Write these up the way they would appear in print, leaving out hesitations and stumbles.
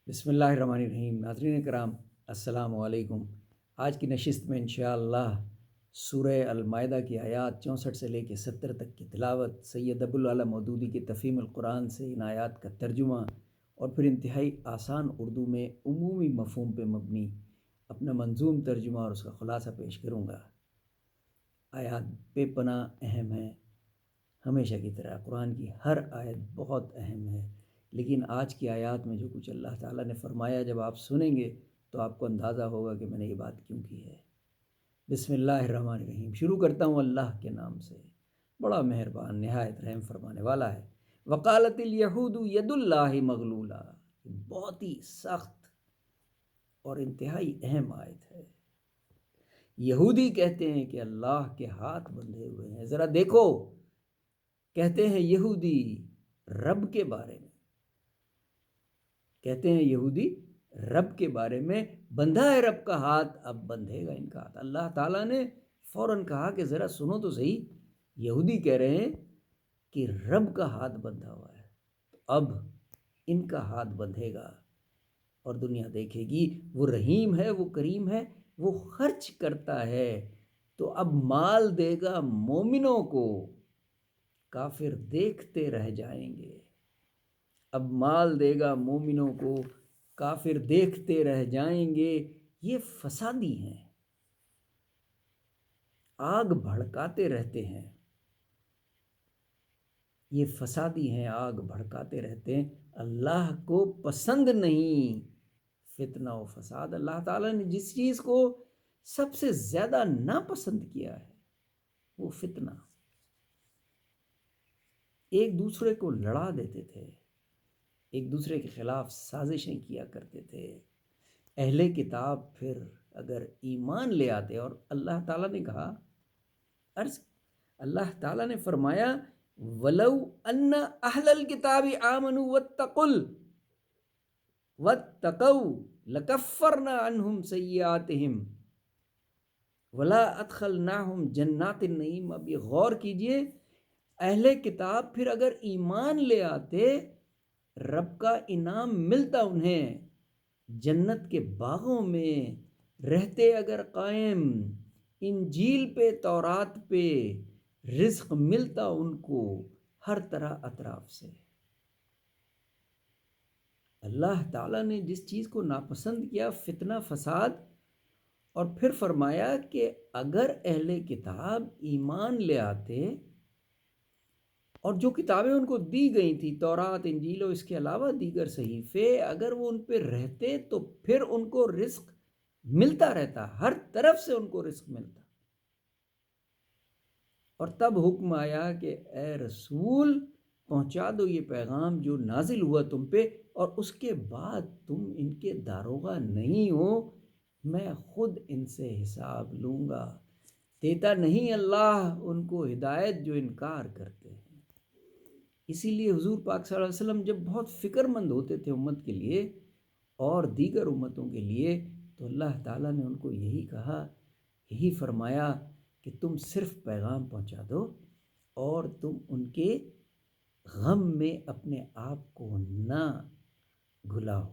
بسم اللہ الرحمن الرحیم۔ ناظرین کرام السلام علیکم۔ آج کی نشست میں انشاءاللہ سورہ المائدہ کی آیات 64 سے لے کے 70 تک کی تلاوت، سید ابوالعلا مودودی کے تفہیم القرآن سے ان آیات کا ترجمہ اور پھر انتہائی آسان اردو میں عمومی مفہوم پہ مبنی اپنا منظوم ترجمہ اور اس کا خلاصہ پیش کروں گا۔ آیات بے پناہ اہم ہیں، ہمیشہ کی طرح قرآن کی ہر آیت بہت اہم ہے، لیکن آج کی آیات میں جو کچھ اللہ تعالیٰ نے فرمایا جب آپ سنیں گے تو آپ کو اندازہ ہوگا کہ میں نے یہ بات کیوں کی ہے۔ بسم اللہ الرحمن الرحیم، شروع کرتا ہوں اللہ کے نام سے، بڑا مہربان نہایت رحم فرمانے والا ہے۔ وقالت الیہود ید اللہ مغلولہ، بہت ہی سخت اور انتہائی اہم آیت ہے۔ یہودی کہتے ہیں کہ اللہ کے ہاتھ بندھے ہوئے ہیں۔ ذرا دیکھو، کہتے ہیں یہودی رب کے بارے میں، کہتے ہیں یہودی رب کے بارے میں بندھا ہے رب کا ہاتھ، اب بندھے گا ان کا ہاتھ۔ اللہ تعالیٰ نے فوراً کہا کہ ذرا سنو تو صحیح، یہودی کہہ رہے ہیں کہ رب کا ہاتھ بندھا ہوا ہے، تو اب ان کا ہاتھ بندھے گا اور دنیا دیکھے گی وہ رحیم ہے، وہ کریم ہے، وہ خرچ کرتا ہے، تو اب مال دے گا مومنوں کو، کافر دیکھتے رہ جائیں گے۔ اب مال دے گا مومنوں کو، کافر دیکھتے رہ جائیں گے۔ یہ فسادی ہیں، آگ بھڑکاتے رہتے ہیں، یہ فسادی ہیں، آگ بھڑکاتے رہتے ہیں، اللہ کو پسند نہیں فتنہ و فساد۔ اللہ تعالیٰ نے جس چیز کو سب سے زیادہ ناپسند کیا ہے وہ فتنہ۔ ایک دوسرے کو لڑا دیتے تھے، ایک دوسرے کے خلاف سازشیں کیا کرتے تھے۔ اہل کتاب پھر اگر ایمان لے آتے، اور اللہ تعالیٰ نے کہا، اللہ تعالیٰ نے فرمایا وَلَوْ أَنَّ أَهْلَ الْكِتَابِ آمَنُوا وَاتَّقَوْا لَكَفَّرْنَا عَنْهُمْ سَيِّئَاتِهِمْ وَلَا أَدْخَلْنَاهُمْ جَنَّاتِ النَّعِيمِ۔ اب یہ غور کیجئے، اہل کتاب پھر اگر ایمان لے آتے، رب کا انعام ملتا انہیں، جنت کے باغوں میں رہتے اگر قائم، انجیل پہ تورات پہ رزق ملتا ان کو ہر طرح اطراف سے۔ اللہ تعالیٰ نے جس چیز کو ناپسند کیا فتنہ فساد، اور پھر فرمایا کہ اگر اہل کتاب ایمان لے آتے اور جو کتابیں ان کو دی گئی تھی، تورات، انجیل اور اس کے علاوہ دیگر صحیفے، اگر وہ ان پہ رہتے تو پھر ان کو رزق ملتا رہتا، ہر طرف سے ان کو رزق ملتا۔ اور تب حکم آیا کہ اے رسول پہنچا دو یہ پیغام جو نازل ہوا تم پہ، اور اس کے بعد تم ان کے داروغہ نہیں ہو، میں خود ان سے حساب لوں گا۔ دیتا نہیں اللہ ان کو ہدایت جو انکار کرتے ہیں۔ اسی لیے حضور پاک صلی اللہ علیہ وسلم جب بہت فکر مند ہوتے تھے امت کے لیے اور دیگر امتوں کے لیے، تو اللہ تعالیٰ نے ان کو یہی کہا، یہی فرمایا کہ تم صرف پیغام پہنچا دو اور تم ان کے غم میں اپنے آپ کو نہ گھلاؤ۔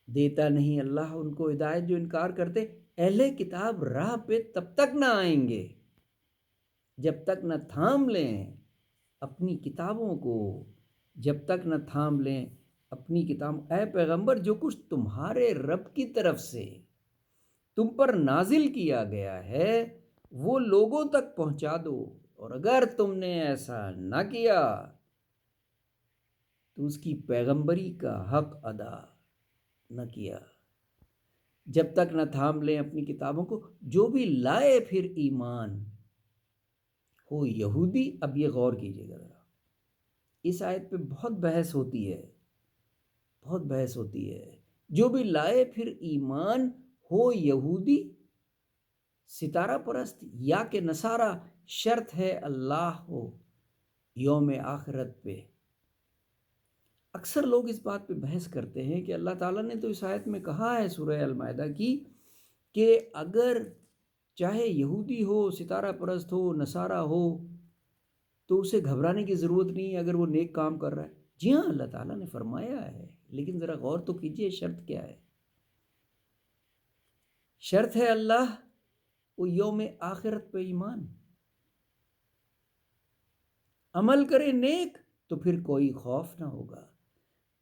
دیتا نہیں اللہ ان کو ہدایت جو انکار کرتے۔ اہل کتاب راہ پہ تب تک نہ آئیں گے جب تک نہ تھام لیں اپنی کتابوں کو، جب تک نہ تھام لیں اپنی کتاب۔ اے پیغمبر، جو کچھ تمہارے رب کی طرف سے تم پر نازل کیا گیا ہے وہ لوگوں تک پہنچا دو، اور اگر تم نے ایسا نہ کیا تو اس کی پیغمبری کا حق ادا نہ کیا۔ جب تک نہ تھام لیں اپنی کتابوں کو، جو بھی لائے پھر ایمان، ہو یہودی۔ اب یہ غور کیجیے گا ذرا، اس آیت پہ بہت بحث ہوتی ہے، بہت بحث ہوتی ہے۔ جو بھی لائے پھر ایمان، ہو یہودی، ستارہ پرست یا کہ نصارہ، شرط ہے اللہ ہو یوم آخرت پہ۔ اکثر لوگ اس بات پہ بحث کرتے ہیں کہ اللہ تعالیٰ نے تو اس آیت میں کہا ہے سورہ المائدہ کی کہ اگر چاہے یہودی ہو، ستارہ پرست ہو، نصارہ ہو، تو اسے گھبرانے کی ضرورت نہیں اگر وہ نیک کام کر رہا ہے۔ جی ہاں، اللہ تعالیٰ نے فرمایا ہے، لیکن ذرا غور تو کیجئے شرط کیا ہے؟ شرط ہے اللہ وہ یوم آخرت پہ ایمان، عمل کرے نیک تو پھر کوئی خوف نہ ہوگا۔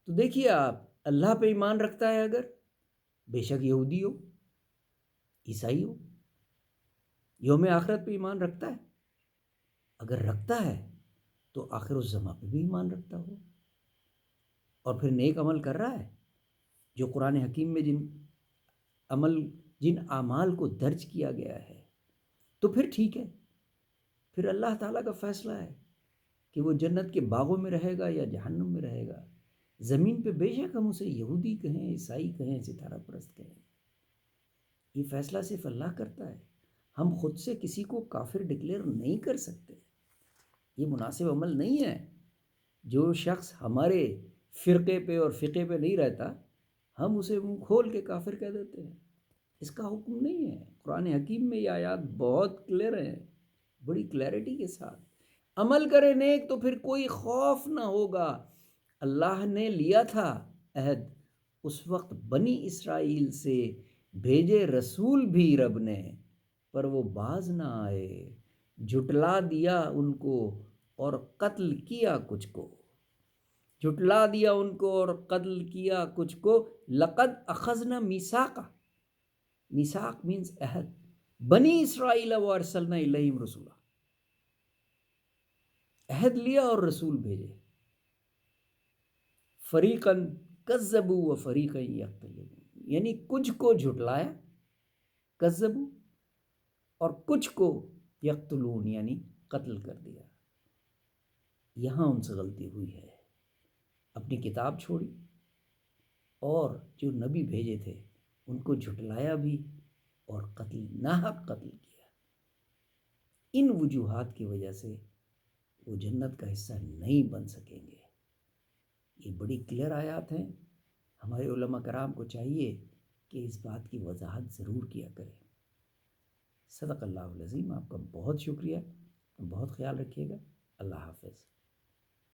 تو دیکھیے آپ، اللہ پہ ایمان رکھتا ہے اگر، بے شک یہودی ہو، عیسائی ہو، یوم آخرت پہ ایمان رکھتا ہے، اگر رکھتا ہے تو آخر الزماں پہ بھی ایمان رکھتا ہو، اور پھر نیک عمل کر رہا ہے، جو قرآن حکیم میں جن اعمال کو درج کیا گیا ہے، تو پھر ٹھیک ہے، پھر اللہ تعالیٰ کا فیصلہ ہے کہ وہ جنت کے باغوں میں رہے گا یا جہنم میں رہے گا۔ زمین پہ بے شک ہم اسے یہودی کہیں، عیسائی کہیں، ستارہ پرست کہیں، یہ فیصلہ صرف اللہ کرتا ہے۔ ہم خود سے کسی کو کافر ڈکلیئر نہیں کر سکتے، یہ مناسب عمل نہیں ہے۔ جو شخص ہمارے فرقے پہ اور فقے پہ نہیں رہتا، ہم اسے منہ کھول کے کافر کہہ دیتے ہیں، اس کا حکم نہیں ہے۔ قرآن حکیم میں یہ آیات بہت کلیئر ہیں، بڑی کلیئرٹی کے ساتھ۔ عمل کرے نیک تو پھر کوئی خوف نہ ہوگا۔ اللہ نے لیا تھا عہد اس وقت بنی اسرائیل سے، بھیجے رسول بھی رب نے، پر وہ باز نہ آئے، جھٹلا دیا ان کو اور قتل کیا کچھ کو، جھٹلا دیا ان کو اور قتل کیا کچھ کو۔ لقد اخذنا میثاقا، میثاق مینز عہد، بنی اسرائیل و ارسلنا الیہم رسولا، عہد لیا اور رسول بھیجے۔ فریقاً کذبوا و فریقاً یقتلون، یعنی کچھ کو جھٹلایا کذبوا، اور کچھ کو یقتلون یعنی قتل کر دیا۔ یہاں ان سے غلطی ہوئی ہے، اپنی کتاب چھوڑی اور جو نبی بھیجے تھے ان کو جھٹلایا بھی اور قتل، ناحق قتل کیا۔ ان وجوہات کی وجہ سے وہ جنت کا حصہ نہیں بن سکیں گے۔ یہ بڑی کلیئر آیات ہیں، ہمارے علماء کرام کو چاہیے کہ اس بات کی وضاحت ضرور کیا کریں۔ صدق اللہ العظیم۔ آپ کا بہت شکریہ، بہت خیال رکھیے گا۔ اللہ حافظ۔